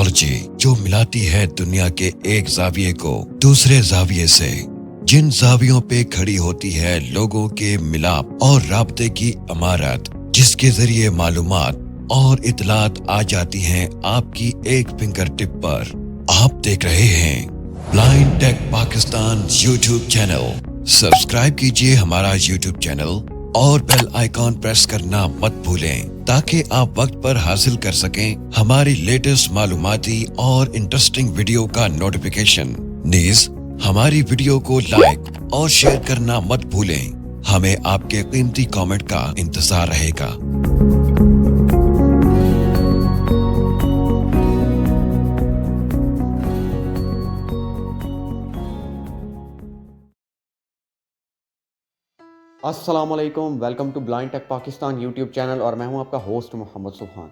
Technology जो मिलाती है दुनिया के एक जाविये को दूसरे जाविये से, जिन जावियों पे खड़ी होती है लोगों के मिलाप और राब्ते की इमारत, जिसके जरिए मालूमात और इतलात आ जाती हैं आपकी एक फिंगर टिप पर। आप देख रहे हैं blind tech Pakistan YouTube channel. Subscribe कीजिए हमारा यूट्यूब चैनल और बेल आइकॉन प्रेस करना मत भूलें ताकि आप वक्त पर हासिल कर सकें हमारी लेटेस्ट मालूमाती और इंटरेस्टिंग वीडियो का नोटिफिकेशन। नीज हमारी वीडियो को लाइक और शेयर करना मत भूलें। हमें आपके कीमती कमेंट का इंतजार रहेगा। अस्सलाम वालेकुम, welcome to blind tech Pakistan YouTube channel और मैं हूं आपका host Mohammad Subhan.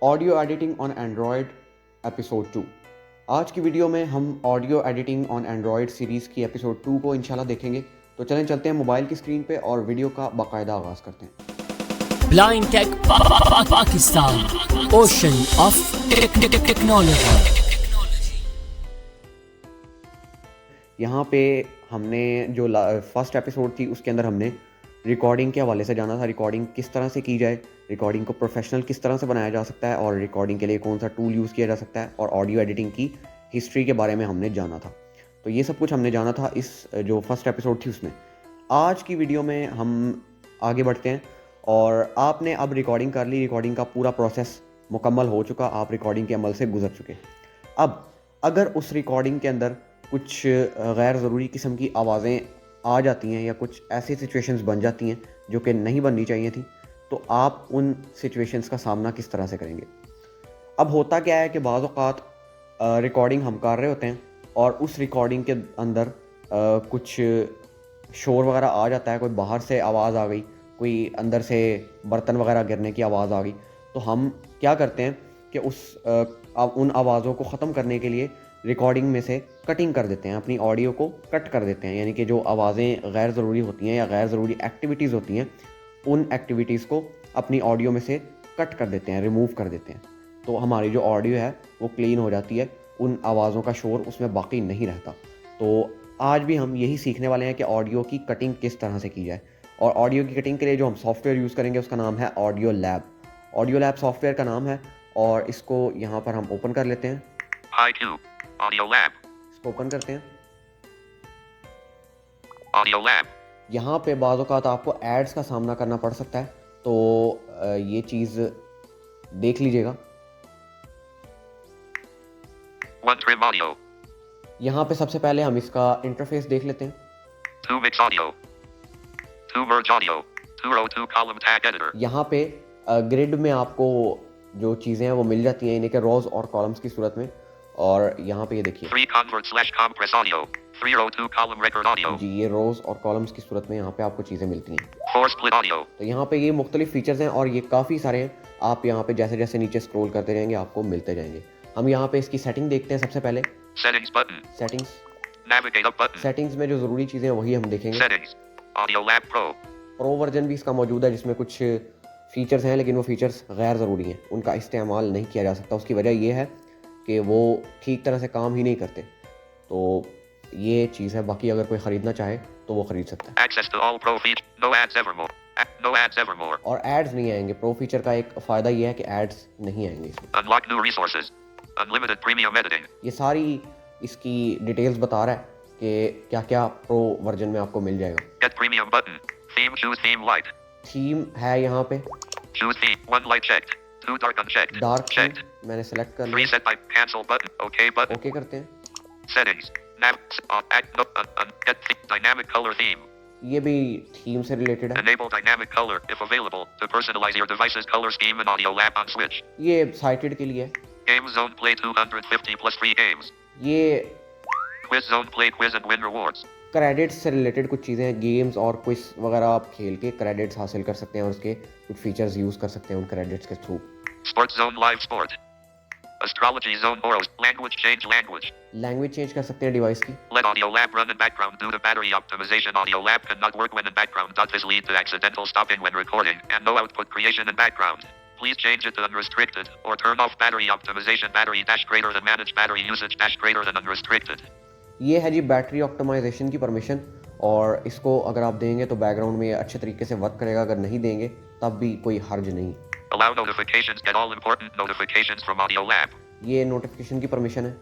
Audio editing on Android episode 2। आज की वीडियो में हम audio editing on Android series की एपिसोड 2 को इंशाल्लाह देखेंगे। तो चलें चलते हैं मोबाइल की स्क्रीन पे और वीडियो का बाकायदा आगाज़ करते हैं। Blind tech Pakistan, ocean of technology. यहाँ पे हमने जो फर्स्ट एपिसोड थी उसके अंदर हमने रिकॉर्डिंग के हवाले से जाना था। रिकॉर्डिंग किस तरह से की जाए, रिकॉर्डिंग को प्रोफेशनल किस तरह से बनाया जा सकता है और रिकॉर्डिंग के लिए कौन सा टूल यूज़ किया जा सकता है, और ऑडियो एडिटिंग की हिस्ट्री के बारे में हमने जाना था। तो ये सब कुछ हमने जाना था इस जो फर्स्ट एपिसोड थी उसमें। आज की वीडियो में हम आगे बढ़ते हैं और आपने अब रिकॉर्डिंग कर ली, रिकॉर्डिंग का पूरा प्रोसेस मुकम्मल हो चुका, आप रिकॉर्डिंग के अमल से गुजर चुके। अब अगर उस रिकॉर्डिंग के अंदर कुछ गैर ज़रूरी किस्म की आवाज़ें आ जाती हैं या कुछ ऐसी सिचुएशंस बन जाती हैं जो कि नहीं बननी चाहिए थी, तो आप उन सिचुएशंस का सामना किस तरह से करेंगे। अब होता क्या है कि बाज़ औक़ात रिकॉर्डिंग हम कर रहे होते हैं और उस रिकॉर्डिंग के अंदर कुछ शोर वगैरह आ जाता है, कोई बाहर से आवाज़ आ गई, कोई अंदर से बर्तन वगैरह गिरने की आवाज़ आ गई, तो हम क्या करते हैं कि उन आवाज़ों को ख़त्म करने के लिए रिकॉर्डिंग में से कटिंग कर देते हैं, अपनी ऑडियो को कट कर देते हैं। यानी कि जो आवाज़ें गैर ज़रूरी होती हैं या गैर ज़रूरी एक्टिविटीज़ होती हैं, उन एक्टिविटीज़ को अपनी ऑडियो में से कट कर देते हैं, रिमूव कर देते हैं। तो हमारी जो ऑडियो है वो क्लीन हो जाती है, उन आवाज़ों का शोर उसमें बाकी नहीं रहता। तो आज भी हम यही सीखने वाले हैं कि ऑडियो की कटिंग किस तरह से की जाए। और ऑडियो की कटिंग के लिए जो हम सॉफ्टवेयर यूज़ करेंगे उसका नाम है audio lab. Audio lab software का नाम है और इसको यहाँ पर हम ओपन कर लेते हैं। Audio Lab. इसको ओपन करते हैं। Audio Lab. यहाँ पे बाज़ औक़ात आपको एड्स का सामना करना पड़ सकता है, तो ये चीज़ देख लीजिएगा। One Trim Audio. यहाँ पे सबसे पहले हम इसका इंटरफेस देख लेते हैं। 2 Mix Audio. 2 Merge Audio. 2 Row 2 Column Tag Editor. यहाँ पे ग्रिड में आपको जो चीज़ें हैं वो मिल जाती हैं, इन्हीं के रोज़ और कॉलम्स की सूरत में। और यहाँ पे ये देखिए 3 Convert/Compress Audio. 3 Row 2 Column Record Audio. जी, ये रोज़ और कॉलम्स की सूरत में यहाँ पे आपको चीज़ें मिलती हैं। 4 Split Audio. तो यहाँ पे ये मुख्तलिफ फीचर्स हैं और ये काफ़ी सारे हैं। आप यहाँ पे जैसे जैसे नीचे स्क्रॉल करते रहेंगे आपको मिलते जाएंगे। हम यहाँ पे इसकी सेटिंग देखते हैं। सबसे पहले Settings button. Settings Navigate up button. Settings में जो ज़रूरी चीज़ें हैं वही हम देखेंगे। Settings. Audio Lab Pro. Pro version भी इसका मौजूद है जिसमें कुछ फीचर्स हैं, लेकिन वो फीचर्स गैर ज़रूरी हैं, उनका इस्तेमाल नहीं किया जा सकता। उसकी वजह ये है कि वो ठीक तरह से काम ही नहीं करते। तो ये चीज़ है। बाकी अगर कोई ख़रीदना चाहे तो वो ख़रीद सकता है। Access to all Pro features. No ads evermore. No ads evermore. और एड्स नहीं आएंगे। प्रो फीचर का एक फ़ायदा ये है कि एड्स नहीं आएंगे इसमें। Unlock new resources. Unlimited premium editing. ये सारी इसकी डिटेल्स बता रहा है कि क्या क्या प्रो वर्जन में आपको मिल जाएगा। Get premium button. Theme. Choose theme light. Theme है यहाँ पे, Choose theme. 1 light checked. 2 dark unchecked. Dark Checked. मैंने सेलेक्ट कर 3 लिया। set type. Cancel button. OK button. Okay करते हैं। Settings. Get dynamic color theme. ये भी थीम से रिलेटेड है। Enable dynamic color if available to personalize your device's color scheme in Audio Lab on Switch. ये cited के लिए है। Game Zone Play 250 plus free games. ये Quiz Zone Play quiz and win rewards. Credits से related कुछ चीज़ें हैं, games और क्विज वगैरह आप खेल के क्रेडिट्स हासिल कर सकते हैं और उसके कुछ फीचर्स यूज़ कर सकते हैं उन क्रेडिट्स के through. Sports Zone Live Sport. Astrology Zone Oros. Language change language. Language change कर सकते हैं डिवाइस की। Let Audio Lab run in background due to battery optimization. Audio Lab cannot work when in background. This lead to accidental stopping when recording and no output creation in background. Please change it to unrestricted or turn off battery optimization battery dash greater than manage battery usage dash greater than unrestricted. ये है जी battery optimisation की permission, और इसको अगर आप देंगे तो background में अच्छे तरीके से वर्क करेगा, अगर नहीं देंगे तब भी कोई हर्ज नहीं। Allow notifications, get all important notifications from Audio Lab. ये नोटिफिकेशन की परमिशन है।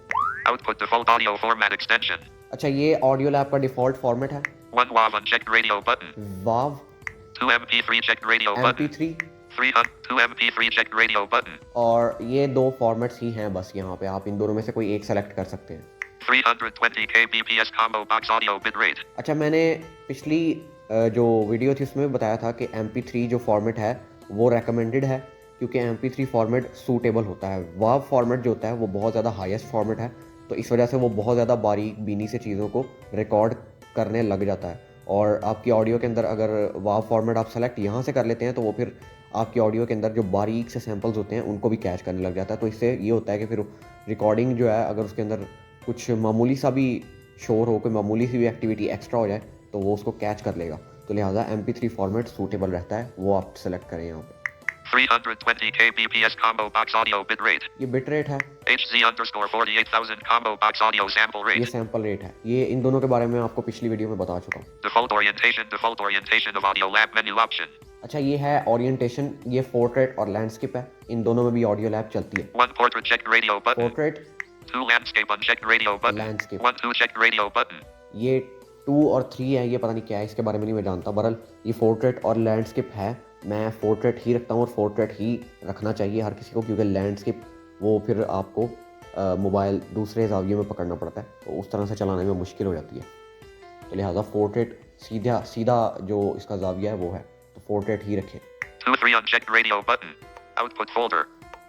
Output default audio format extension. अच्छा, ये ऑडियो लैब का डिफ़ॉल्ट फॉर्मेट है। 1 WAV unchecked radio button. वाव 2 MP3 checked radio button. MP3 2 MP3 checked radio button. और ये दो फॉर्मेट्स ही हैं बस यहाँ पे, आप इन दोनों में से कोई एक सेलेक्ट कर सकते हैं। 320 kbps combo box audio bitrate. अच्छा, मैंने पिछली जो वीडियो थी उसमें बताया था कि MP3 जो फॉर्मेट है वो रेकमेंडेड है, क्योंकि MP3 फॉर्मेट सूटेबल होता है। वाव फॉर्मेट जो होता है वो बहुत ज़्यादा हाईएस्ट फॉर्मेट है, तो इस वजह से वो बहुत ज़्यादा बारीक बीनी से चीज़ों को रिकॉर्ड करने लग जाता है। और आपकी ऑडियो के अंदर अगर वाव फॉर्मेट आप सेलेक्ट यहाँ से कर लेते हैं तो वो फिर आपकी ऑडियो के अंदर जो बारीक से सैम्पल्स होते हैं उनको भी कैच करने लग जाता है। तो इससे ये होता है कि फिर रिकॉर्डिंग जो है, अगर उसके अंदर कुछ मामूली सा भी शोर हो, कोई मामूली सी भी एक्टिविटी एक्स्ट्रा हो जाए तो वो उसको कैच कर लेगा। तो लिहाजा MP3 फॉर्मेट सूटेबल रहता है, वो आप सेलेक्ट करें यहाँ पे। 320 kbps combo box audio bitrate. ये बिट रेट है, HZ_48,000 combo box audio sample ये rate. सैम्पल रेट है। ये इन दोनों के बारे में आपको पिछली वीडियो में बता चुका हूँ। Default orientation of Audio Lab menu option. अच्छा, ये है ओरिएंटेशन, ये पोर्ट्रेट और लैंडस्केप है, इन दोनों में भी ऑडियो लैब चलती है। 1 portrait checked radio button. Portrait 2 landscape unchecked radio button. Landscape. 1 2 checked radio button. ये 2 और 3 है, ये पता नहीं क्या है, इसके बारे में नहीं मैं जानता। बहरहाल ये पोर्ट्रेट और लैंडस्केप है, मैं पोर्ट्रेट ही रखता हूँ और पोर्ट्रेट ही रखना चाहिए हर किसी को, क्योंकि लैंडस्केप वो फिर आपको मोबाइल दूसरे जाविये में पकड़ना पड़ता है, तो उस तरह से चलाने में मुश्किल हो जाती है। तो लिहाजा पोर्ट्रेट सीधा जो इसका जाविया है वो है, तो पोर्ट्रेट ही रखें। 2 3 unchecked radio button. Output folder.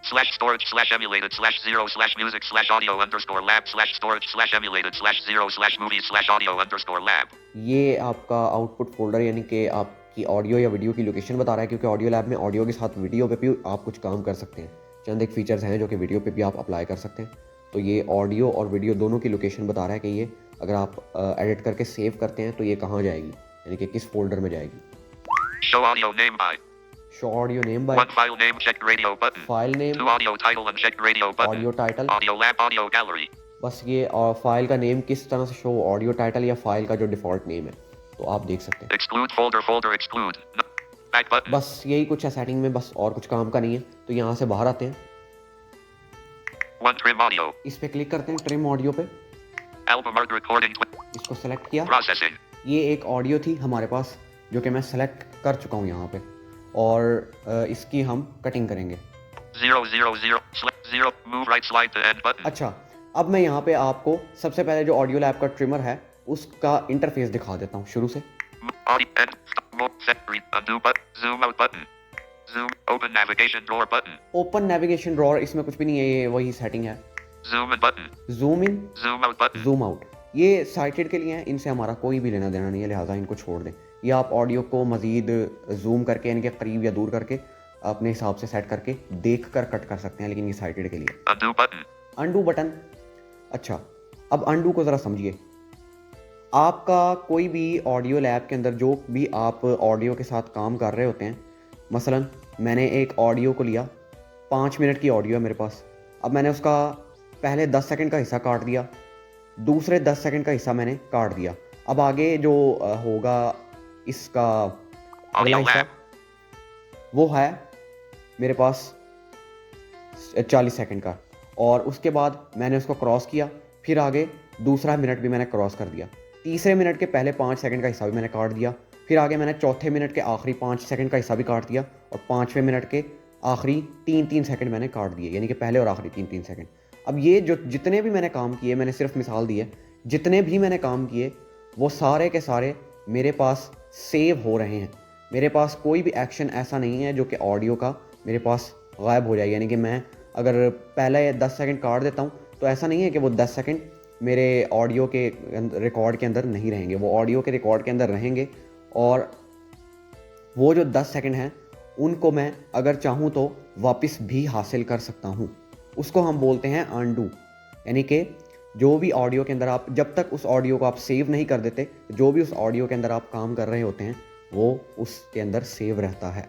/storage/emulated/0/music/audio_lab/storage/emulated/0/movies/audio_lab. ये आपका आउटपुट फोल्डर यानी कि आपकी ऑडियो या वीडियो की लोकेशन बता रहा है, क्योंकि ऑडियो लैब में ऑडियो के साथ वीडियो पे भी आप कुछ काम कर सकते हैं। चंद एक फीचर्स हैं जो कि वीडियो पे भी आप अप्लाई कर सकते हैं। तो ये ऑडियो और वीडियो दोनों की लोकेशन बता रहा है कि ये अगर आप एडिट करके सेव करते हैं तो ये कहाँ जाएगी, यानी कि किस फोल्डर में जाएगी। Show audio name by. Show audio name by, 1 file name checked radio button. File name, 2 audio title unchecked radio button. Audio title. Audio Lab audio gallery. बस ये और फाइल का नेम किस तरह से शो, ऑडियो टाइटल या file का जो डिफ़ॉल्ट नेम है, तो आप देख सकते हैं। Exclude folder exclude. Back button. बस यही कुछ है सेटिंग में, बस और कुछ काम का नहीं है। तो यहाँ से बाहर आते हैं, 1 trim audio. इस पे क्लिक करते हैं, ट्रिम ऑडियो पे, Album art recording. इसको सेलेक्ट किया। Processing. ये एक ऑडियो थी हमारे पास जो कि मैं सेलेक्ट कर चुका हूँ यहाँ पे, और इसकी हम कटिंग करेंगे। 0 move right slide to end button. अच्छा, अब मैं यहाँ पे आपको सबसे पहले जो ऑडियो लैब का ट्रिमर है उसका इंटरफेस दिखा देता हूँ शुरू से। Audio end. Mode set read undo button. Zoom out button. Zoom open navigation drawer button. Open navigation drawer, इसमें कुछ भी नहीं है, ये वही सेटिंग है। Zoom in button. Zoom in, Zoom out button. Zoom out, ये साइटेड के लिए हैं, इनसे हमारा कोई भी लेना देना नहीं है, लिहाजा इनको छोड़ दें। ये आप ऑडियो को मज़ीद जूम करके यानी कि करीब या दूर करके अपने हिसाब से सेट करके देख कर कट कर सकते हैं, लेकिन ये साइटेड के लिए। Undo button. Undo button. अच्छा, अब अंडू को ज़रा समझिए। आपका कोई भी ऑडियो लैब के अंदर जो भी आप ऑडियो के साथ काम कर रहे होते हैं, मसलन मैंने एक ऑडियो को लिया, 5 मिनट की ऑडियो है मेरे पास, अब मैंने उसका पहले 10 सेकंड का हिस्सा काट दिया, दूसरे 10 सेकंड का हिस्सा मैंने काट दिया। अब आगे जो होगा इसका अगला Audio हिस्सा, lab. वो है मेरे पास 40 सेकंड का, और उसके बाद मैंने उसको क्रॉस किया, फिर आगे दूसरा मिनट भी मैंने क्रॉस कर दिया, तीसरे मिनट के पहले 5 सेकंड का हिस्सा भी मैंने काट दिया, फिर आगे मैंने चौथे मिनट के आखिरी 5 सेकंड का हिस्सा भी काट दिया, और 5वें मिनट के आखिरी 3-3 सेकंड मैंने काट दिए, यानी कि पहले और आखिरी 3-3 सेकंड। अब ये जो जितने भी मैंने काम किए, मैंने सिर्फ मिसाल दी है, जितने भी मैंने काम किए वो सारे के सारे मेरे पास सेव हो रहे हैं। मेरे पास कोई भी एक्शन ऐसा नहीं है जो कि ऑडियो का मेरे पास गायब हो जाए, यानी कि मैं अगर पहले 10 सेकंड काट देता हूँ तो ऐसा नहीं है कि वो 10 सेकंड मेरे ऑडियो के रिकॉर्ड के अंदर नहीं रहेंगे, वो ऑडियो के रिकॉर्ड के अंदर रहेंगे, और वो जो 10 सेकंड हैं उनको मैं अगर चाहूँ तो वापस भी हासिल कर सकता हूँ। उसको हम बोलते हैं अनडू, यानी कि जो भी ऑडियो के अंदर आप जब तक उस ऑडियो को आप सेव नहीं कर देते, जो भी उस ऑडियो के अंदर आप काम कर रहे होते हैं वो उसके अंदर सेव रहता है।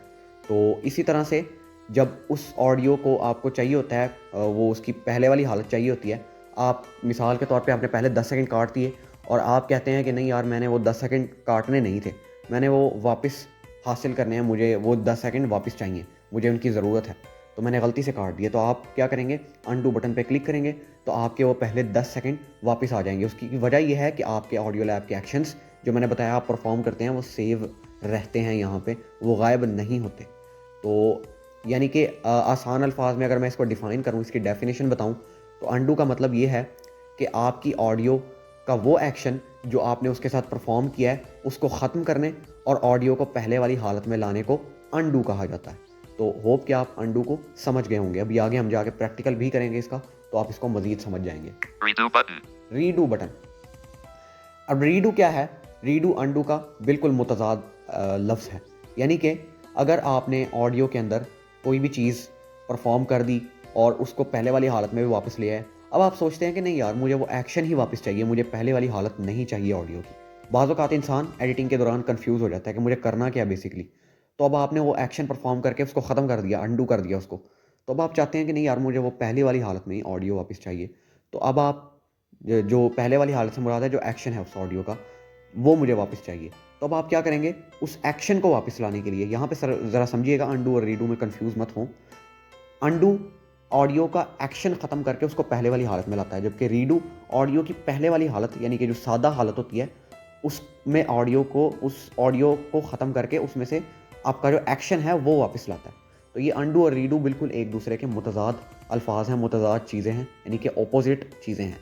तो इसी तरह से जब उस ऑडियो को आपको चाहिए होता है, वो उसकी पहले वाली हालत चाहिए होती है, आप मिसाल के तौर पे आपने पहले 10 सेकंड काट दिए और आप कहते हैं कि नहीं यार मैंने वो 10 सेकंड काटने नहीं थे, मैंने वो वापस हासिल करने हैं, मुझे वो 10 सेकंड वापस चाहिए, मुझे उनकी ज़रूरत है, तो मैंने गलती से काट दिए। तो आप क्या करेंगे, अनडू बटन पे क्लिक करेंगे तो आपके वो पहले 10 सेकंड वापस आ जाएंगे। उसकी वजह यह है कि आपके ऑडियो लैब के एक्शंस जो मैंने बताया आप परफॉर्म करते हैं वो सेव रहते हैं यहाँ पे, वो गायब नहीं होते। तो यानी कि आसान अल्फाज में अगर मैं इसको डिफ़ाइन करूँ, इसकी डेफिनेशन बताऊँ, तो अनडू का मतलब ये है कि आपकी ऑडियो का वो एक्शन जो आपने उसके साथ परफॉर्म किया है उसको ख़त्म करने और ऑडियो को पहले वाली हालत में लाने को अनडू कहा जाता है। तो होप कि आप अनडू को समझ गए होंगे। अभी आगे हम जाके प्रैक्टिकल भी करेंगे इसका, तो आप इसको मज़ीद समझ जाएंगे। Redo button. Redo button. अब रीडू क्या है? रीडू अनडू का बिल्कुल मुतज़ाद लफ्ज़ है। यानी कि अगर आपने ऑडियो के अंदर कोई भी चीज़ परफॉर्म कर दी और उसको पहले वाली हालत में भी वापस ले आए, अब आप सोचते हैं कि नहीं यार मुझे वो एक्शन ही वापस चाहिए, मुझे पहले वाली हालत नहीं चाहिए ऑडियो की। बाज़ औक़ात इंसान एडिटिंग के दौरान कंफ्यूज हो जाता है कि मुझे करना क्या है बेसिकली। तो अब आपने वो एक्शन परफॉर्म करके उसको ख़त्म कर दिया, अनडू कर दिया उसको, तो अब आप चाहते हैं कि नहीं यार मुझे वो पहली वाली हालत में ही ऑडियो वापस चाहिए। तो अब आप जो पहले वाली हालत से मुराद है जो एक्शन है उस ऑडियो का, वो मुझे वापस चाहिए। तो अब आप क्या करेंगे, उस एक्शन को वापस लाने के लिए यहाँ पे ज़रा समझिएगा, अनडू और रीडू में कंफ्यूज मत हों। अनडू ऑडियो का एक्शन ख़त्म करके उसको पहले वाली हालत में लाता है, जबकि रीडू ऑडियो की पहले वाली हालत यानी कि जो सादा हालत होती है उसमें उस ऑडियो को ख़त्म करके उसमें से आपका जो एक्शन है वो वापस लाता है। तो ये अनडू और रीडू बिल्कुल एक दूसरे के मुतज़ाद अल्फाज हैं, मुतज़ाद चीज़ें हैं, यानी कि अपोजिट चीज़ें हैं।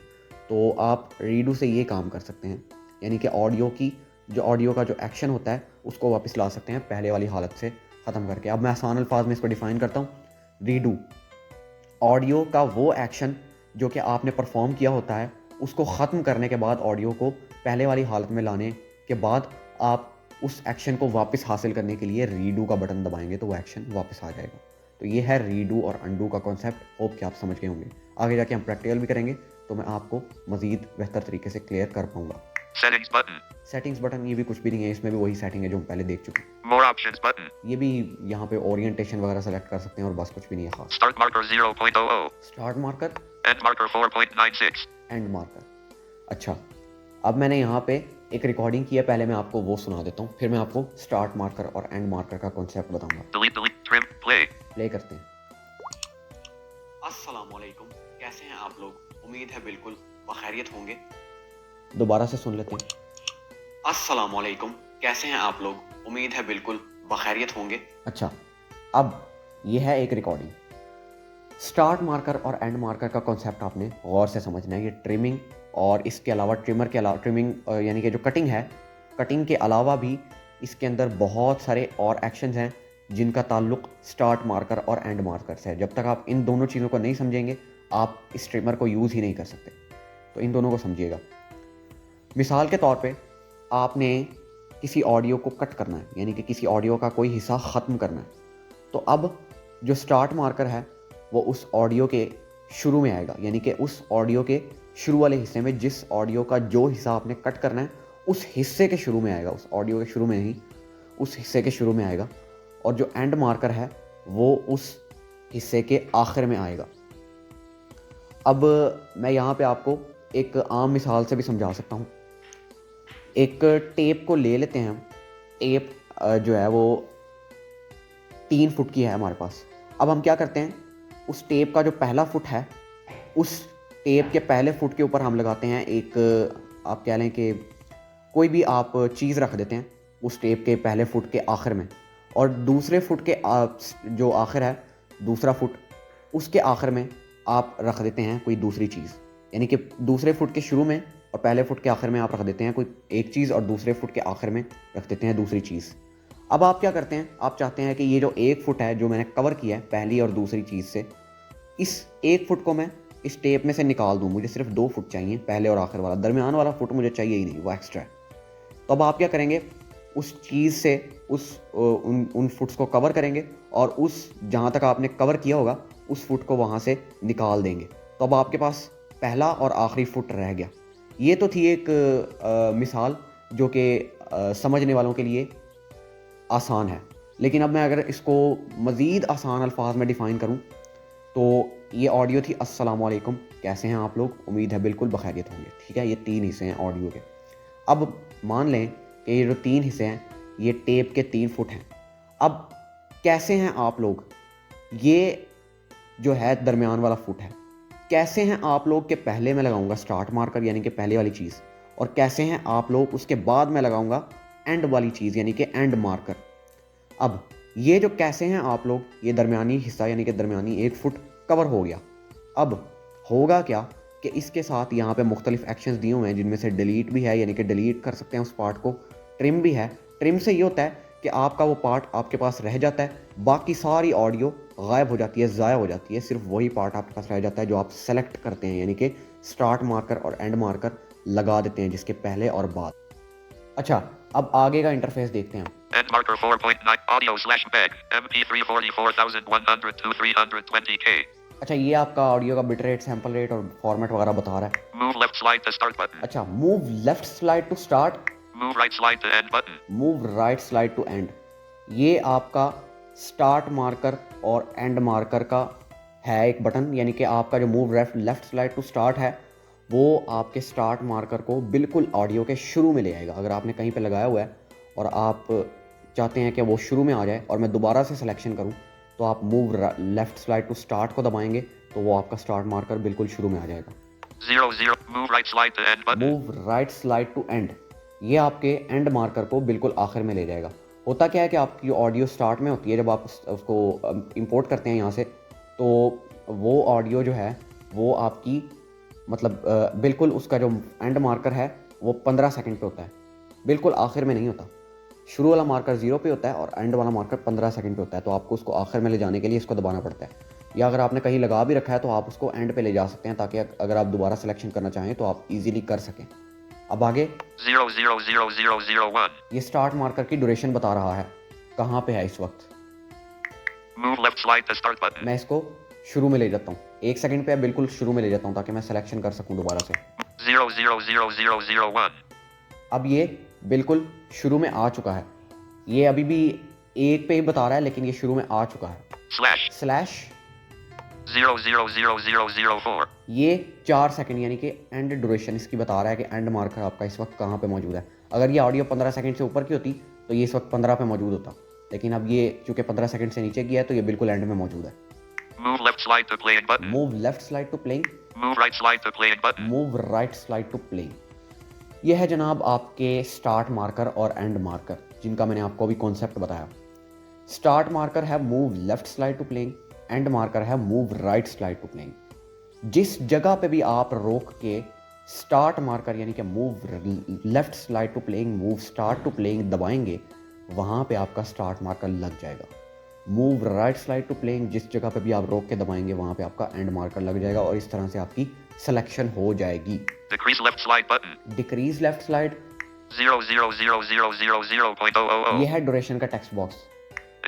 तो आप रीडू से ये काम कर सकते हैं, यानी कि ऑडियो का जो एक्शन होता है उसको वापस ला सकते हैं पहले वाली हालत से ख़त्म करके। अब मैं आसान अल्फाज में इसको डिफ़ाइन करता हूँ। रीडू ऑडियो का वो एक्शन जो कि आपने परफॉर्म किया होता है उसको ख़त्म करने के बाद ऑडियो को पहले वाली हालत में लाने के बाद आप उस एक्शन को वापस हासिल करने के लिए रीडू का बटन दबाएंगे तो वो एक्शन वापस आ जाएगा। तो ये है रीडू और अनडू का कॉन्सेप्ट। होप कि आप समझ गए होंगे। आगे जाके हम प्रैक्टिकल भी करेंगे तो मैं आपको मज़ीद बेहतर तरीके से क्लियर कर पाऊँगा। Settings button. सेटिंग्स बटन ये भी कुछ भी नहीं है, इसमें भी वही सेटिंग है जो हम पहले देख चुके हैं। More options button. ये भी यहाँ पे ओरिएंटेशन वगैरह सेलेक्ट कर सकते हैं और बस कुछ भी नहीं है खास। Start marker 0.00. Start marker, End marker 4.96. And marker. अच्छा, अब मैंने यहाँ पे एक रिकॉर्डिंग की है, पहले मैं आपको वो सुना देता हूँ, फिर मैं आपको स्टार्ट मार्कर और एंड मार्कर का कॉन्सेप्ट बताऊँगा। Delete, trim, play. प्ले करते हैं। अस्सलामुअलैकुम, कैसे हैं आप लोग? उम्मीद है बिल्कुल बखैरियत होंगे। दोबारा से सुन लेते हैं। अस्सलामुअलैकुम, कैसे हैं आप लोग? उम्मीद है बिल्कुल बखैरियत होंगे। अच्छा, अब ये है एक रिकॉर्डिंग। स्टार्ट मार्कर और एंड मार्कर का कॉन्सेप्ट आपने गौर से समझना है। ये ट्रिमिंग और इसके अलावा ट्रिमिंग यानी कि जो कटिंग है, कटिंग के अलावा भी इसके अंदर बहुत सारे और एक्शंस हैं जिनका ताल्लुक स्टार्ट मार्कर और एंड मार्कर से है। जब तक आप इन दोनों चीज़ों को नहीं समझेंगे आप इस ट्रिमर को यूज़ ही नहीं कर सकते। तो इन दोनों को समझिएगा। मिसाल के तौर पे आपने किसी ऑडियो को कट करना है, यानी कि किसी ऑडियो का कोई हिस्सा ख़त्म करना है, तो अब जो स्टार्ट मार्कर है वो उस ऑडियो के शुरू में आएगा, यानी कि उस ऑडियो के शुरू वाले हिस्से में जिस ऑडियो का जो हिस्सा आपने कट करना है उस हिस्से के शुरू में आएगा, उस ऑडियो के शुरू में ही उस हिस्से के शुरू में आएगा। और जो एंड मार्कर है वो उस हिस्से के आखिर में आएगा। अब मैं यहाँ पे आपको एक आम मिसाल से भी समझा सकता हूँ। एक टेप को ले लेते हैं हम। टेप जो है वो 3 फुट की है हमारे पास। अब हम क्या करते हैं, उस टेप का जो पहला फुट है उस टेप के पहले फुट के ऊपर हम लगाते हैं एक, आप कह लें कि कोई भी आप चीज़ रख देते हैं उस टेप के पहले फुट के आखिर में, और दूसरे फुट के जो आखिर है दूसरा फुट, उसके आखिर में आप रख देते हैं कोई दूसरी चीज़। यानी कि दूसरे फुट के शुरू में और पहले फुट के आखिर में आप रख देते हैं कोई एक चीज़ और दूसरे फुट के आखिर में रख देते हैं दूसरी चीज़। अब आप क्या करते हैं, आप चाहते हैं कि ये जो 1 फुट है जो मैंने कवर किया है पहली और दूसरी चीज़ से, इस 1 फुट को मैं इस टेप में से निकाल दूँ। मुझे सिर्फ 2 फुट चाहिए, पहले और आखिर वाला, दरमियान वाला फुट मुझे चाहिए ही नहीं, वो एक्स्ट्रा है। तो अब आप क्या करेंगे, उस चीज़ से उन फुट्स को कवर करेंगे और उस जहाँ तक आपने कवर किया होगा उस फुट को वहाँ से निकाल देंगे। तो अब आपके पास पहला और आखिरी फुट रह गया। ये तो थी एक मिसाल जो कि समझने वालों के लिए आसान है, लेकिन अब मैं अगर इसको मज़ीद आसान अल्फाज में डिफ़ाइन करूँ तो ये ऑडियो थी अस्सलाम वालेकुम, कैसे हैं आप लोग, उम्मीद है बिल्कुल बखैरियत होंगे। ठीक है, ये 3 हिस्से हैं ऑडियो के। अब मान लें कि ये जो 3 हिस्से हैं ये टेप के 3 फुट हैं। अब कैसे हैं आप लोग, ये जो है दरमियान वाला फुट है। कैसे हैं आप लोग के पहले मैं लगाऊंगा स्टार्ट मार्कर यानी कि पहले वाली चीज़, और कैसे हैं आप लोग उसके बाद मैं लगाऊंगा एंड वाली चीज़ यानी कि एंड मार्कर। अब ये जो कैसे हैं आप लोग, ये दरमियानी हिस्सा यानी कि दरमियानी 1 फुट कवर हो गया। अब होगा क्या कि इसके साथ यहाँ पे मुख्तलिफ एक्शंस दिए हुए हैं जिनमें से डिलीट भी है यानी कि डिलीट कर सकते हैं उस पार्ट को, ट्रिम भी है। ट्रिम से ये होता है कि आपका वो पार्ट आपके पास रह जाता है, बाकी सारी ऑडियो गायब हो जाती है, ज़ाया हो जाती है, सिर्फ वही पार्ट आपके पास रह जाता है जो आप सेलेक्ट करते हैं यानी कि स्टार्ट मार्कर और एंड मार्कर लगा देते हैं जिसके पहले और बाद। अच्छा, अब आगे का इंटरफेस देखते हैं। End marker 4.9 audio slash beg MP3 44,100 to 320K. अच्छा, ये आपका ऑडियो का बिट रेट, सैंपल रेट और फॉर्मेट वगैरह बता रहा है। Move left slide to start button. अच्छा, move left slide to start, Move right slide to end button. Move right slide to end. ये आपका स्टार्ट मार्कर और एंड मार्कर का है एक बटन, यानी कि आपका जो move left slide to start है वो आपके स्टार्ट मार्कर को बिल्कुल ऑडियो के शुरू में ले आएगा। अगर आपने कहीं पे लगाया हुआ है और आप चाहते हैं कि वो शुरू में आ जाए और मैं दोबारा से सिलेक्शन करूं, तो आप move left slide to start को दबाएंगे तो वो आपका स्टार्ट मार्कर बिल्कुल शुरू में आ जाएगा। 0. Move right slide to end button. Move right slide to end, ये आपके एंड मार्कर को बिल्कुल आखिर में ले जाएगा। होता क्या है कि आपकी ऑडियो स्टार्ट में होती है, जब आप उसको इंपोर्ट करते हैं यहाँ से, तो वो ऑडियो जो है वो आपकी मतलब बिल्कुल उसका जो एंड मार्कर है वो 15 सेकंड पे होता है, बिल्कुल आखिर में नहीं होता। शुरू वाला मार्कर 0 पे होता है और एंड वाला मार्कर 15 सेकंड पे होता है, तो आपको उसको आखिर में ले जाने के लिए इसको दबाना पड़ता है। या अगर आपने कहीं लगा भी रखा है तो आप उसको एंड पे ले जा सकते हैं ताकि अगर आप दोबारा सिलेक्शन करना चाहें तो आप इजीली कर सकें। अब आगे 0. ये स्टार्ट मार्कर की ड्यूरेशन बता रहा है कहाँ पे है इस वक्त। Move left slide to start button. मैं इसको शुरू में ले जाता हूँ, 1 सेकंड पे बिल्कुल शुरू में ले जाता हूँ ताकि मैं सिलेक्शन कर सकूँ दोबारा से। 0. अब ये बिल्कुल शुरू में आ चुका है, ये अभी भी 1 पे ही बता रहा है लेकिन ये शुरू में आ चुका है। स्लैश 0. ये 4 सेकंड यानी कि एंड ड्यूरेशन इसकी बता रहा है कि एंड मार्कर आपका इस वक्त कहाँ पे मौजूद है। अगर ये ऑडियो 15 सेकंड से ऊपर की होती तो ये इस वक्त 15 पे मौजूद होता, लेकिन अब ये चूंकि 15 सेकंड से नीचे की है तो ये बिल्कुल एंड में मौजूद है। Move left slide to playing button. Move left slide to playing, Move right slide to playing button. Move right slide to playing. यह है जनाब आपके स्टार्ट मार्कर और एंड मार्कर जिनका मैंने आपको अभी कॉन्सेप्ट बताया। स्टार्ट मार्कर है move left slide to playing, end marker है move right slide to playing. जिस जगह पे भी आप रोक के स्टार्ट मार्कर यानी कि move left slide to playing, move start to playing दबाएंगे वहाँ पे आपका स्टार्ट मार्कर लग जाएगा। Move right slide to playing, जिस जगह पे भी आप रोक के दबाएंगे वहाँ पे आपका एंड मार्कर लग जाएगा और इस तरह से आपकी सिलेक्शन हो जाएगी। Decrease left slide button. Decrease left slide, 0. ये है ड्यूरेशन का text box.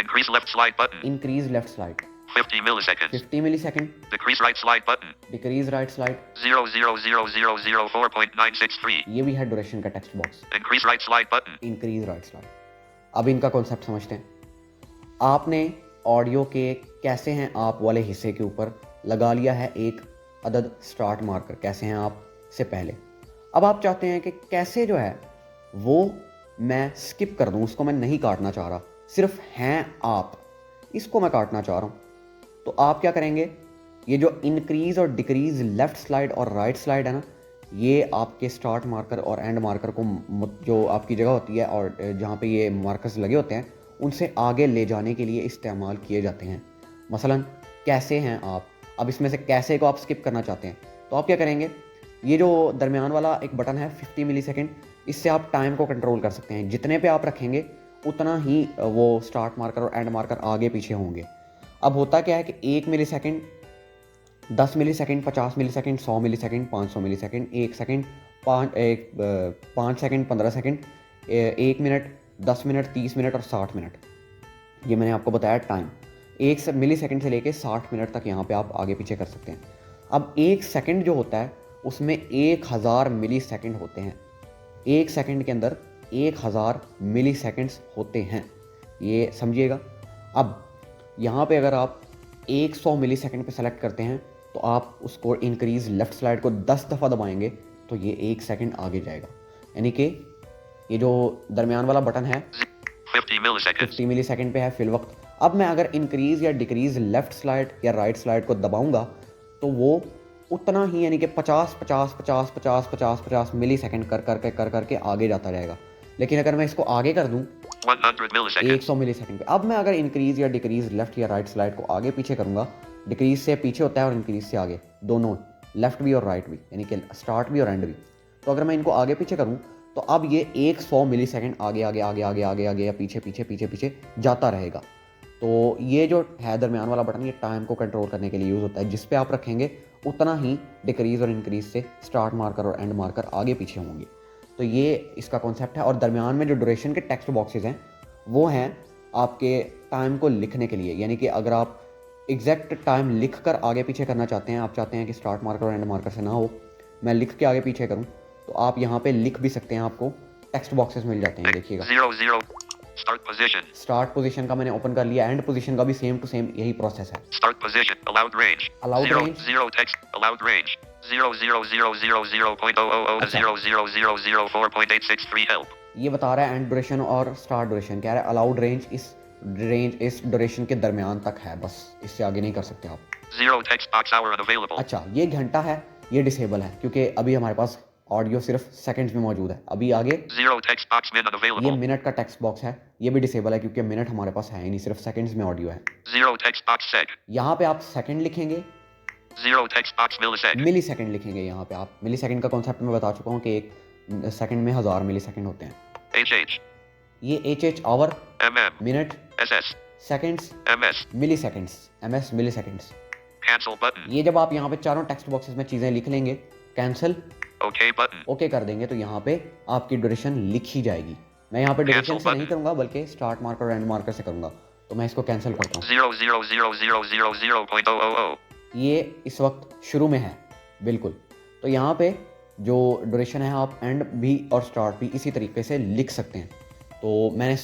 Increase left slide button. Increase left slide 50 milliseconds. 50 millisecond, Decrease right slide button. Decrease right slide, 0. ये भी है ड्यूरेशन का text box. Increase right slide button. Increase right slide. अब इनका concept समझते हैं। आपने ऑडियो के कैसे हैं आप वाले हिस्से के ऊपर लगा लिया है एक अदद स्टार्ट मार्कर, कैसे हैं आप से पहले। अब आप चाहते हैं कि कैसे जो है वो मैं स्किप कर दूं, उसको मैं नहीं काटना चाह रहा, सिर्फ हैं आप, इसको मैं काटना चाह रहा हूं। तो आप क्या करेंगे, ये जो इंक्रीज और डिक्रीज लेफ्ट स्लाइड और राइट स्लाइड है ना, ये आपके स्टार्ट मार्कर और एंड मार्कर को जो आपकी जगह होती है और जहाँ पे ये मार्कर्स लगे होते हैं उनसे आगे ले जाने के लिए इस्तेमाल किए जाते हैं। मसलन कैसे हैं आप, अब इसमें से कैसे को आप स्किप करना चाहते हैं तो आप क्या करेंगे, ये जो दरमियान वाला एक बटन है 50 मिलीसेकंड, इससे आप टाइम को कंट्रोल कर सकते हैं। जितने पे आप रखेंगे उतना ही वो स्टार्ट मार्कर और एंड मार्कर आगे पीछे होंगे। अब होता क्या है कि 1 millisecond, 10 millisecond, 50 millisecond, 100 millisecond, 500 millisecond, 1 second, 5 second, 15 second, 1 minute, 10 minute, 30 minute और 60 मिनट, ये मैंने आपको बताया टाइम। 1 मिलीसेकंड से लेके 60 मिनट तक यहाँ पे आप आगे पीछे कर सकते हैं। अब 1 सेकंड जो होता है उसमें 1000 मिलीसेकंड होते हैं। 1 सेकंड के अंदर 1000 मिलीसेकंड्स होते हैं। ये समझिएगा। अब यहाँ पे अगर आप 100 मिली सेकेंड पर सेलेक्ट करते हैं तो आप उसको इंक्रीज़ लेफ़्ट स्लाइड को 10 दफ़ा दबाएंगे तो ये 1 सेकेंड आगे जाएगा। यानी कि ये जो दरमियान वाला बटन है 50 मिली सेकेंड पे है फिल वक्त। अब मैं अगर इंक्रीज़ या डिक्रीज़ लेफ़्ट स्लाइड या राइट स्लाइड को दबाऊंगा तो वो उतना ही यानी कि 50 मिली सेकेंड कर करके आगे जाता रहेगा। लेकिन अगर मैं इसको आगे कर दूं 100 मिली सेकेंड पे, अब मैं अगर इंक्रीज़ या डिक्रीज़ लेफ़्ट या राइट स्लाइड को आगे पीछे करूँगा, डिक्रीज़ से पीछे होता है और इंक्रीज़ से आगे, दोनों लेफ़्ट भी और राइट भी, यानी कि स्टार्ट भी और एंड भी। तो अगर मैं इनको आगे पीछे करूँ तो अब ये 100 मिली सेकेंड आगे या पीछे जाता रहेगा। तो ये जो है दरमियान वाला बटन, ये टाइम को कंट्रोल करने के लिए यूज़ होता है। जिस पे आप रखेंगे उतना ही डिक्रीज़ और इंक्रीज़ से स्टार्ट मार्कर और एंड मार्कर आगे पीछे होंगे। तो ये इसका कॉन्सेप्ट है। और दरमियान में जो ड्यूरेशन के टेक्स्ट बॉक्सेस हैं वो हैं आपके टाइम को लिखने के लिए, यानी कि अगर आप एग्जैक्ट टाइम लिख कर आगे पीछे करना चाहते हैं, आप चाहते हैं कि स्टार्ट मार्कर और एंड मार्कर से ना हो, मैं लिख के आगे पीछे करूँ, तो आप यहाँ पे लिख भी सकते हैं, आपको टेक्स्ट बॉक्सेस मिल जाते हैं। देखिएगा स्टार्ट पोजीशन का मैंने ओपन कर लिया, एंड पोजीशन का भी सेम टू सेम यही प्रोसेस है। Start position allowed range allowed range 0 text allowed range 00000.000.00004.863 help. ये बता रहा है एंड ड्यूरेशन और स्टार्ट ड्यूरेशन, कह रहा है अलाउड रेंज इस ड्यूरेशन के दरमियान तक है, बस इससे आगे नहीं कर सकते आप। 0 टेक्स्ट बॉक्स आवर अवेलेबल। अच्छा, ये घंटा है, ये डिसेबल है क्योंकि अभी हमारे पास ऑडियो सिर्फ सेकंड्स में मौजूद है। अभी आगे 0 टेक्स्ट बॉक्स मिनट ये अवेलेबल। मिनट का टेक्स्ट बॉक्स है, ये भी डिसेबल है क्योंकि मिनट हमारे पास है ही नहीं, सिर्फ सेकंड्स में ऑडियो है। 0 टेक्स्ट बॉक्स सेक यहाँ पे आप सेकंड लिखेंगे, 0 टेक्स्ट बॉक्स मिलीसेकंड। मिली सेकंड लिखेंगे। यहाँ पे आप मिली सेकंड का कॉन्सेप्ट मैं बता चुका हूँ कि एक सेकंड में 1000 मिली सेकंड होते हैं। HH ये HH hour, MM minute, SS seconds, MS milliseconds, MS milliseconds. Cancel button ये जब आप यहाँ पे चारों टेक्स्ट बॉक्सेस में चीज़ें लिख लेंगे, कैंसिल ओके बटन ओके कर देंगे तो यहाँ पे आपकी ड्यूरेशन लिखी जाएगी। मैं यहाँ पे ड्यूरेशन Cancel से नहीं button। करूँगा बल्कि स्टार्ट मार्कर और एंड मार्कर से करूँगा, तो मैं इसको कैंसिल करता हूँ। 0000000.000. ये इस वक्त शुरू में है बिल्कुल। तो यहाँ पे जो ड्यूरेशन है आप एंड भी और स्टार्ट भी इसी तरीके से लिख सकते हैं। तो मैंने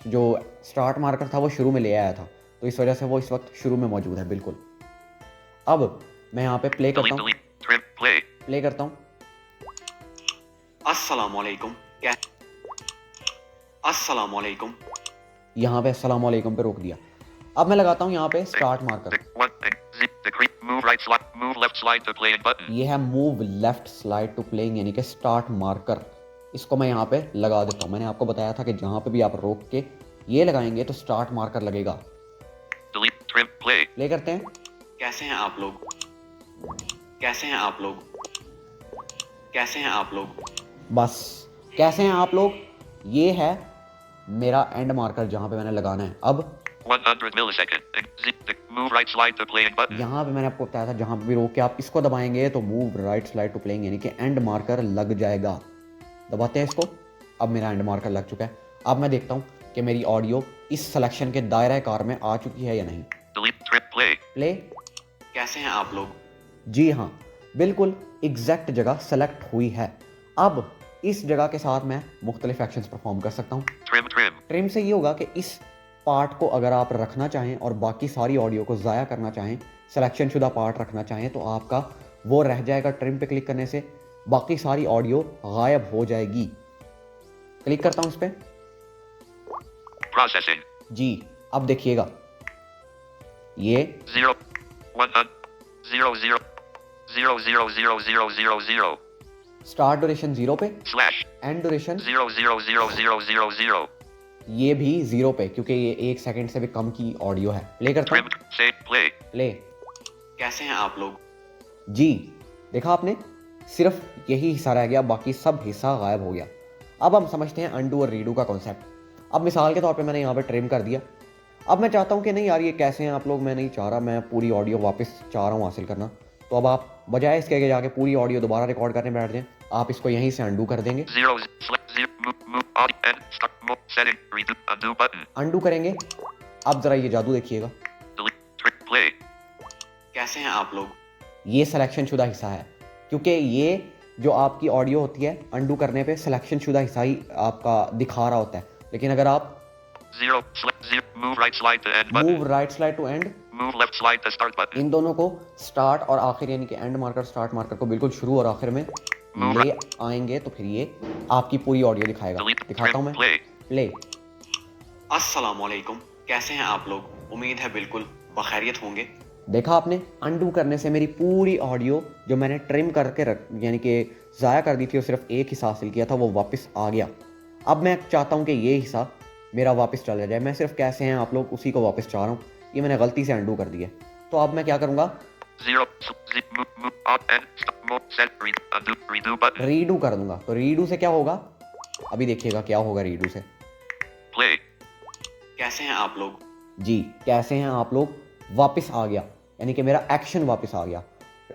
जो स्टार्ट मार्कर था वो शुरू में ले आया था, तो इस वजह से वो इस वक्त शुरू में मौजूद है बिल्कुल। अब मैं यहाँ पे प्ले करता हूँ, Delete trim play प्ले करता हूँ। अस्सलामुअलैकुम, क्या अस्सलामुअलैकुम, यहाँ पे अस्सलामुअलैकुम पे रोक दिया। अब मैं लगाता हूँ यहाँ पे start marker. move right slide move left slide to play button. ये है move left slide to playing यानी कि स्टार्ट मार्कर। इसको मैं यहाँ पे लगा देता हूँ। मैंने आपको बताया था कि जहाँ पे भी आप रोक के ये लगाएंगे तो स्टार्ट मार्कर लगेगा। Delete trim play प्ले करते हैं। कैसे हैं आप लोग, कैसे हैं आप लोग, कैसे हैं आप लोग, बस कैसे हैं आप लोग, ये है मेरा एंड मार्कर जहाँ पे मैंने लगाना है। अब 100 millisecond. Move right slide to play button. यहाँ पे मैंने आपको बताया था जहाँ पे भी रोक के आप इसको दबाएंगे तो move right slide to playing यानी कि एंड मार्कर लग जाएगा। दबाते हैं इसको। अब मेरा एंड मार्कर लग चुका है। अब मैं देखता हूँ कि मेरी ऑडियो इस सिलेक्शन के दायरा कार में आ चुकी है या नहीं। Delete trim play. प्ले। कैसे हैं आप लोग, जी हाँ बिल्कुल एग्जैक्ट जगह सेलेक्ट हुई है। अब इस जगह के साथ मैं मुख्तलिफ एक्शंस परफॉर्म कर सकता हूँ। Trim. ट्रिम से ये होगा कि इस पार्ट को अगर आप रखना चाहें और बाकी सारी ऑडियो को ज़ाया करना चाहें, सिलेक्शन शुदा पार्ट रखना चाहें तो आपका वो रह जाएगा। ट्रिम पे क्लिक करने से बाकी सारी ऑडियो गायब हो जाएगी। क्लिक करता हूँ इस पर। Processing. जी अब देखिएगा ये 0 100 0 0 0 0 0 0 0 0 स्टार्ट ड्यूरेशन 0 पे, slash एंड ड्यूरेशन 0 0 0 0 0 0. ये भी 0 पे क्योंकि ये 1 सेकंड से भी कम की ऑडियो है। प्ले करता हूँ। Trim save play. प्ले। कैसे हैं आप लोग, जी देखा आपने, सिर्फ यही हिस्सा रह गया, बाकी सब हिस्सा गायब हो गया। अब हम समझते हैं अनडू और रीडू का कॉन्सेप्ट। अब मिसाल के तौर पे मैंने यहाँ पे ट्रिम कर दिया। अब मैं चाहता हूँ कि नहीं यार ये कैसे हैं आप लोग, मैं नहीं चाह रहा, मैं पूरी ऑडियो वापस चाह रहा हूँ हासिल करना। तो अब आप बजाय इसके आगे जाके पूरी ऑडियो दोबारा रिकॉर्ड करने बैठ जाएं, आप इसको यहीं से अनडू कर देंगे। 0 select 0 move audio and start mode setting redo undo button. Undo करेंगे। अब ज़रा ये जादू देखिएगा। Delete trim play. कैसे हैं आप लोग, ये सिलेक्शन शुदा हिस्सा है क्योंकि ये जो आपकी ऑडियो होती है अनडू करने पे सिलेक्शन शुदा हिस्सा ही आपका दिखा रहा होता है। लेकिन अगर आप 0, select 0, move right slide to end button. Move right slide to end, Move left slide to start button. इन दोनों को स्टार्ट और आखिर यानी कि एंड मार्कर स्टार्ट मार्कर को बिल्कुल शुरू और आखिर में ले आएंगे तो फिर ये आपकी पूरी ऑडियो दिखाएगा। Delete, दिखाता हूँ trim, मैं, play. प्ले। अस्सलामुअलैकुम, कैसे हैं आप लोग? उम्मीद है बिल्कुल बखैरियत होंगे। देखा आपने, अंडू करने से मेरी पूरी ऑडियो जो मैंने ट्रिम करके रख यानी कि ज़ाया कर दी थी और सिर्फ एक हिस्सा हासिल किया था वो वापस आ गया। अब मैं चाहता हूँ कि ये हिस्सा मेरा वापस चला जाए। मैं सिर्फ कैसे हैं आप लोग उसी को वापस चाह रहा हूँ। ये मैंने गलती से अंडू कर दिया। तो अब मैं क्या करूँगा, 0, move, up and stop, move, set, redo button. Redo कर दूंगा। तो रीडू से क्या होगा, अभी देखिएगा क्या होगा रीडू से। Play. कैसे हैं आप लोग? जी, कैसे हैं आप लोग वापस आ गया, यानी कि मेरा एक्शन वापस आ गया।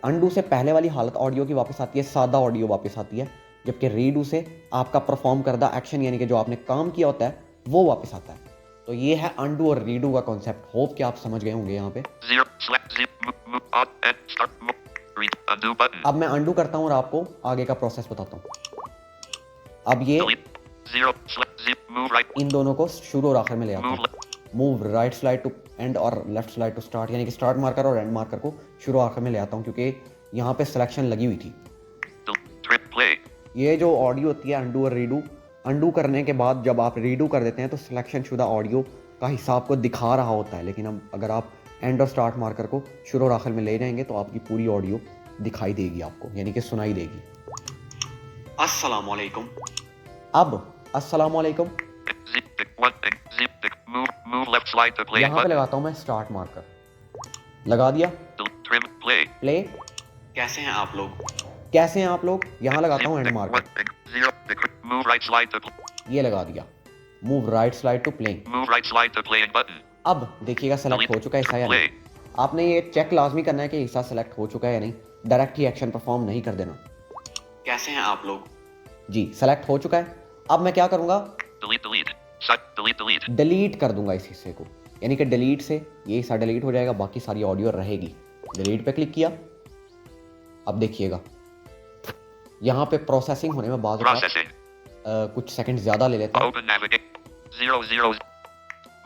अंडू से पहले वाली हालत ऑडियो की वापस आती है, सादा ऑडियो वापस आती है, जबकि रीडू से आपका परफॉर्म करदा एक्शन यानी कि जो आपने काम किया होता है वो वापस आता है। तो ये है अंडू और रीडू का कॉन्सेप्ट। होप कि आप समझ गए होंगे यहाँ पे। 0, select 0, move, up and start, move, undo button. अब मैं अंडू करता हूँ और आपको आगे का प्रोसेस बताता हूँ। अब ये Delete. 0, select 0, move right, इन दोनों को शुरू और आखिर में ले आता move हूँ। left, move right slide to end और लेफ्ट स्लाइड टू स्टार्ट, यानी कि स्टार्ट मार्कर और एंड मार्कर को शुरू आखिर में ले आता हूँ क्योंकि यहाँ पे सिलेक्शन लगी हुई थी। trim, play. ये जो ऑडियो होती है अंडू और रीडू, अंडू करने के बाद जब आप रीडू कर देते हैं तो सिलेक्शन शुदा ऑडियो का हिस्सा आपको दिखा रहा होता है, लेकिन अब अगर आप एंड और स्टार्ट मार्कर को शुरू और आखिर में ले जाएंगे तो आपकी पूरी ऑडियो दिखाई देगी आपको, यानी कि सुनाई देगी। अस्सलामुअलैकुम। अब अस्सलामुअलैकुम, Zip, tick, 1, tick, zip, tick, move left slide to play यहाँ पे button. लगाता हूँ मैं स्टार्ट मार्कर, लगा दिया, Trim, play. प्ले। कैसे हैं आप लोग? कैसे हैं आप लोग, यहाँ लगाता हूँ Zip, and tick, marker, 1, tick, 0, tick, move right slide to ये लगा दिया। Move right slide to play. move right slide to playing button. अब देखिएगा सेलेक्ट हो चुका है हिस्सा या नहीं। आपने ये चेक लाजमी करना है कि हिस्सा सेलेक्ट हो चुका है या नहीं, डायरेक्ट ही एक्शन परफॉर्म नहीं कर देना। कैसे हैं आप लोग? जी, सेलेक्ट हो चुका है। अब मैं क्या करूँगा, Delete. Set, delete. डिलीट कर दूंगा इस हिस्से को, यानी कि डिलीट से ये हिस्सा डिलीट हो जाएगा, बाकी सारी ऑडियो रहेगी। डिलीट पे क्लिक किया। अब देखिएगा यहाँ पे प्रोसेसिंग होने में बाद Processing. कुछ सेकंड ज़्यादा ले लेता है, Open navigate. 0.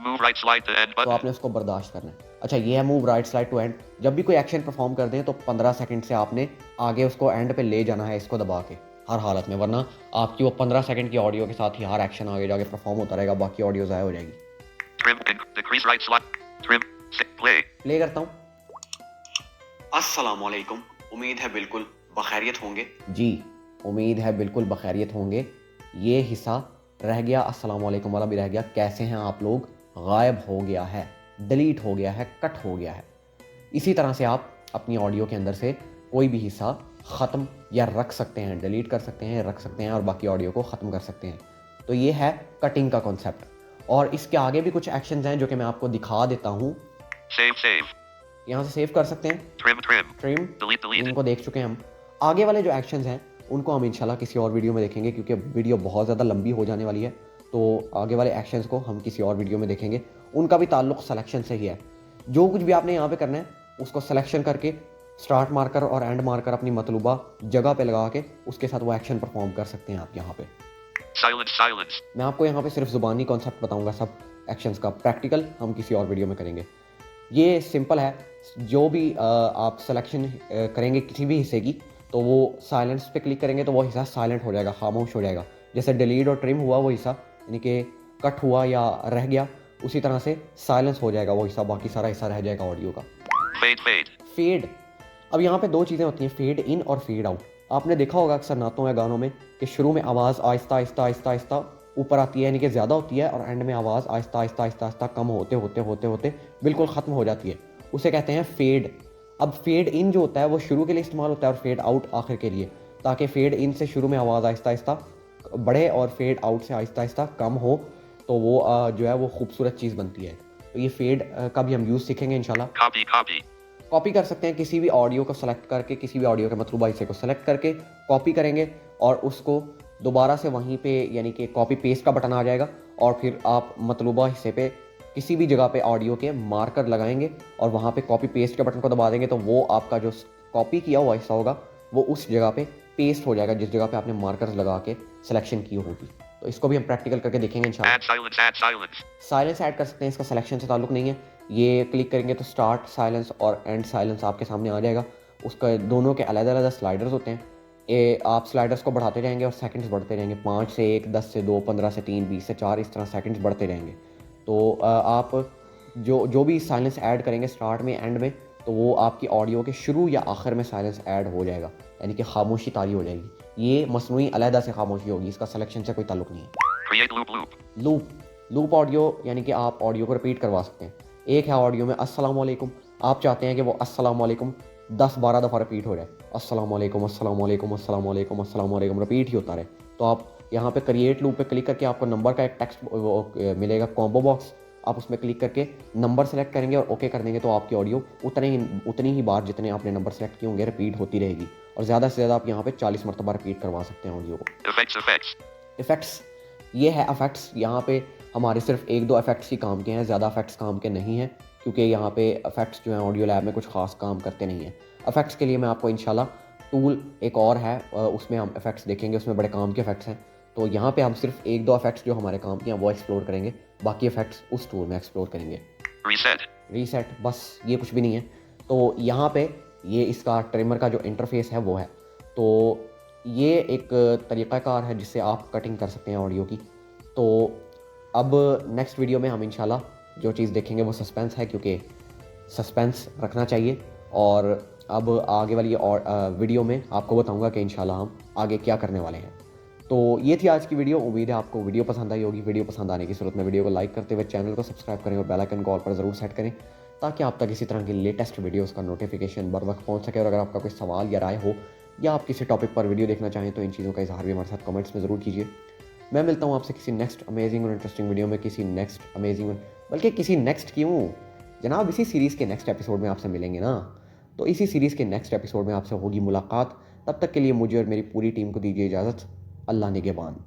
Move right slide to end तो button. आपने उसको बर्दाश्त करना है। अच्छा, ये है move right slide to end. जब भी कोई एक्शन परफॉर्म कर दें तो 15 सेकंड से आपने आगे उसको एंड पे ले जाना है, इसको दबा के हर हालत में, वरना आपकी वो 15 सेकंड की ऑडियो के साथ ही हर एक्शन आगे जाके परफॉर्म होता रहेगा, बाकी ऑडियो ज़ाया हो जाएगी। Trim, decrease right slide. Trim, set, play. Play करता हूँ। अस्सलामुअलैकुम, उम्मीद है बिल्कुल बखैरियत होंगे। जी, उम्मीद है बिल्कुल बखैरियत होंगे। ये हिस्सा रह गया, अस्सलाम वालेकुम वाला भी रह गया। कैसे हैं आप लोग गायब हो गया है, डिलीट हो गया है, कट हो गया है। इसी तरह से आप अपनी ऑडियो के अंदर से कोई भी हिस्सा ख़त्म या रख सकते हैं, डिलीट कर सकते हैं, रख सकते हैं और बाकी ऑडियो को ख़त्म कर सकते हैं। तो ये है कटिंग का कॉन्सेप्ट। और इसके आगे भी कुछ एक्शंस हैं जो कि मैं आपको दिखा देता हूँ। Save. यहाँ से सेव कर सकते हैं, Trim. Trim, Delete. इनको देख चुके हैं हम। आगे वाले जो एक्शंस हैं उनको हम इंशाल्लाह किसी और वीडियो में देखेंगे, क्योंकि वीडियो बहुत ज़्यादा लंबी हो जाने वाली है। तो आगे वाले एक्शंस को हम किसी और वीडियो में देखेंगे, उनका भी ताल्लुक सिलेक्शन से ही है। जो कुछ भी आपने यहाँ पे करना है उसको सिलेक्शन करके स्टार्ट मार्कर और एंड मार्कर अपनी मतलूबा जगह पे लगा के उसके साथ वो एक्शन परफॉर्म कर सकते हैं आप यहाँ पे। Silence. मैं आपको यहाँ पे सिर्फ ज़ुबानी कॉन्सेप्ट बताऊँगा, सब एक्शंस का प्रैक्टिकल हम किसी और वीडियो में करेंगे। ये सिंपल है, जो भी आप सिलेक्शन करेंगे किसी भी हिस्से की तो वो साइलेंस पे क्लिक करेंगे तो वो हिस्सा साइलेंट हो जाएगा, खामोश हो जाएगा। जैसे डिलीट और ट्रिम हुआ वो हिस्सा, यानी कि कट हुआ या रह गया, उसी तरह से साइलेंस हो जाएगा वो हिस्सा, बाकी सारा हिस्सा रह जाएगा ऑडियो का। Fade. फेड, अब यहाँ पे दो चीज़ें होती हैं, फेड इन और फेड आउट। आपने देखा होगा अक्सर नातों या गानों में कि शुरू में आवाज़ आहिस्ता आहिस्ता ऊपर आती है, यानी कि ज़्यादा होती है, और एंड में आवाज़ आहिस्ता आहिस्ता कम होते बिल्कुल ख़त्म हो जाती है। उसे कहते हैं फेड। अब फेड इन जो होता है वो शुरू के लिए इस्तेमाल होता है और फेड आउट आखिर के लिए, ताकि फेड इन से शुरू में आवाज़ आहिस्ता बढ़े और फेड आउट से आहिस्ता कम हो, तो वो जो है वो खूबसूरत चीज़ बनती है। तो ये फेड का भी हम यूज़ सीखेंगे इंशाल्लाह। Copy. कॉपी कर सकते हैं, किसी भी ऑडियो को सेलेक्ट करके, किसी भी ऑडियो के मतलूबा हिस्से को सेलेक्ट करके कॉपी करेंगे और उसको दोबारा से वहीं पे, यानी कि कॉपी पेस्ट का बटन आ जाएगा और फिर आप मतलूबा हिस्से पे किसी भी जगह पे ऑडियो के मार्कर लगाएंगे और वहाँ पे कॉपी पेस्ट के बटन को दबा देंगे, तो वो आपका जो कॉपी किया हुआ हिस्सा होगा वो उस जगह पे पेस्ट हो जाएगा जिस जगह पे आपने मार्कर्स लगा के सिलेक्शन की होगी। तो इसको भी हम प्रैक्टिकल करके देखेंगे इंशाल्लाह। Add silence, add silence. Silence add कर सकते हैं, इसका सिलेक्शन से ताल्लुक नहीं है। ये क्लिक करेंगे तो स्टार्ट साइलेंस और एंड साइलेंस आपके सामने आ जाएगा। उसका दोनों के अलग-अलग स्लाइडर्स होते हैं। आप स्लाइडर्स को बढ़ाते जाएंगे और सेकंड्स बढ़ते जाएंगे, 5 से 1, 10 से 2, 15 से 3, 20 से 4, इस तरह सेकंड्स बढ़ते जाएंगे। तो आप जो भी साइलेंस ऐड करेंगे स्टार्ट में एंड में, तो वो आपकी ऑडियो के शुरू या आखिर में साइलेंस ऐड हो जाएगा, यानी कि खामोशी तारी हो जाएगी। ये मसनूई अलहदा से खामोशी होगी, इसका सिलेक्शन से कोई ताल्लुक नहीं है। Create loop loop. Loop audio यानी कि आप ऑडियो को रिपीट करवा सकते हैं। एक है ऑडियो में अस्सलाम वालेकुम, आप चाहते हैं कि वो अस्सलाम वालेकुम 10-12 दफ़ा रिपीट हो जाए, अस्सलाम वालेकुम अस्सलाम वालेकुम अस्सलाम वालेकुम अस्सलाम वालेकुम रिपीट ही होता रहे। तो आप यहाँ पे क्रिएट लूप पे क्लिक करके आपको नंबर का एक टेक्स्ट मिलेगा कॉम्बो बॉक्स, आप उसमें क्लिक करके नंबर सेलेक्ट करेंगे और ओके कर देंगे, तो आपकी ऑडियो उतनी ही बार जितने आपने नंबर सेलेक्ट किए होंगे रिपीट होती रहेगी। और ज़्यादा से ज़्यादा आप यहाँ पे 40 मरतबा रिपीट करवा सकते हैं ऑडियो को। Effects. इफ़ेक्ट्स, ये है इफ़ेक्ट्स। यहाँ पे हमारे सिर्फ 1-2 इफ़ेक्ट्स ही काम के हैं, ज़्यादा इफ़ेक्ट्स काम के नहीं हैं, क्योंकि यहाँ पे इफ़ेक्ट्स जो हैं ऑडियो लैब में कुछ ख़ास काम करते नहीं हैं। इफ़ेक्ट्स के लिए मैं आपको इंशाल्लाह टूल एक और है, उसमें हम इफ़ेक्ट्स देखेंगे, उसमें बड़े काम के इफ़ेक्ट्स हैं। तो यहाँ पे हम सिर्फ 1-2 इफ़ेक्ट्स जो हमारे काम के हैं वो एक्सप्लोर करेंगे, बाकी इफ़ेक्ट्स उस टूल में एक्सप्लोर करेंगे। Reset. बस ये कुछ भी नहीं है। तो यहाँ पे ये इसका ट्रिमर का जो इंटरफेस है वो है। तो ये एक तरीक़ाकार है जिससे आप कटिंग कर सकते हैं ऑडियो की। तो अब नेक्स्ट वीडियो में हम इंशाल्लाह जो चीज़ देखेंगे वो सस्पेंस है, क्योंकि सस्पेंस रखना चाहिए। और अब आगे वाली वीडियो में आपको बताऊंगा कि इंशाल्लाह हम आगे क्या करने वाले हैं। तो ये थी आज की वीडियो। उम्मीद है आपको वीडियो पसंद आई होगी। वीडियो पसंद आने की सूरत में वीडियो को लाइक करते हुए चैनल को सब्सक्राइब करें और बेल आइकन को ऑल पर ज़रूर सेट करें, ताकि आप तक इसी तरह की लेटेस्ट वीडियोज़ का नोटिफिकेशन बर वक्त पहुँच सके। और अगर आपका कोई सवाल या राय हो या आप किसी टॉपिक पर वीडियो देखना चाहें तो इन चीज़ों का इजहार भी हमारे साथ कमेंट्स में ज़रूर कीजिए। मैं मिलता हूँ आपसे किसी नेक्स्ट अमेजिंग और इंटरेस्टिंग वीडियो में, किसी नेक्स्ट क्यों जनाब, इसी सीरीज़ के नेक्स्ट एपिसोड में आपसे मिलेंगे ना। तो इसी सीरीज़ के नेक्स्ट एपिसोड में आपसे होगी मुलाकात। तब तक के लिए मुझे और मेरी पूरी टीम को दीजिए इजाज़त। अल्लाह निगहबान।